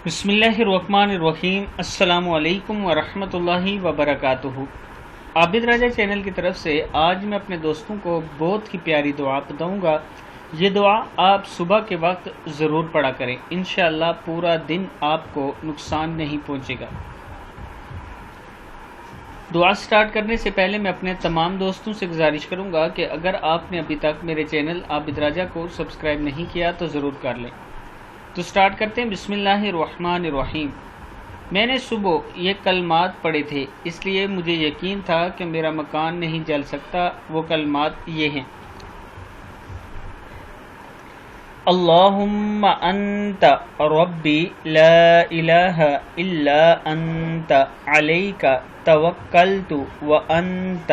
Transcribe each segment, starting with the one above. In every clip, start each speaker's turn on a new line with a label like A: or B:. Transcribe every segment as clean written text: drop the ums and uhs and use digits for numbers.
A: بسم اللہ الرحمن الرحیم۔ السلام علیکم ورحمۃ اللہ وبرکاتہ۔ عابد راجہ چینل کی طرف سے آج میں اپنے دوستوں کو بہت ہی پیاری دعا بتاؤں گا۔ یہ دعا آپ صبح کے وقت ضرور پڑھا کریں، انشاءاللہ پورا دن آپ کو نقصان نہیں پہنچے گا۔ دعا سٹارٹ کرنے سے پہلے میں اپنے تمام دوستوں سے گزارش کروں گا کہ اگر آپ نے ابھی تک میرے چینل عابد راجہ کو سبسکرائب نہیں کیا تو ضرور کر لیں۔ تو سٹارٹ کرتے ہیں۔ بسم اللہ الرحمن الرحیم۔ میں نے صبح یہ کلمات پڑھے تھے، اس لیے مجھے یقین تھا کہ میرا مکان نہیں جل سکتا۔ وہ کلمات یہ ہیں: اللہم انت ربی لا الہ الا انت علیک توکلت وانت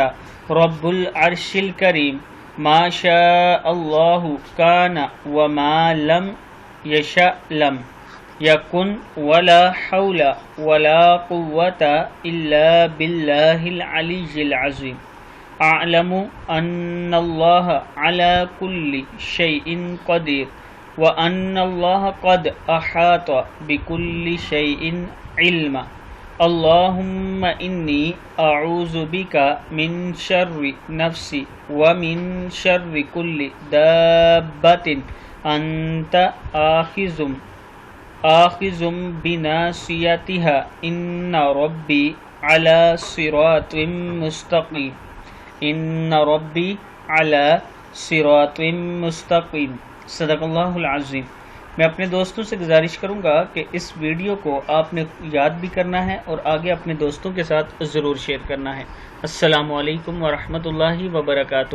A: رب العرش الکریم ما شاء اللہ کان وما لم یشاء لم یکن ولا حول ولا قوة الا باللہ العلی العظیم۔ اعلم ان اللہ علی کل شیء قدیر وان اللہ قد احاط بکل شیء علما۔ اللہم انی اعوذ بک من شر نفسی ومن شر کل دابۃ انت آخذ بناصیتها ان ربی علی صراط مستقیم۔ ان ربی علی صراط مستقیم۔ صدق اللہ العظیم۔ میں اپنے دوستوں سے گزارش کروں گا کہ اس ویڈیو کو آپ نے یاد بھی کرنا ہے اور آگے اپنے دوستوں کے ساتھ ضرور شیئر کرنا ہے۔ السلام علیکم ورحمۃ اللہ وبرکاتہ۔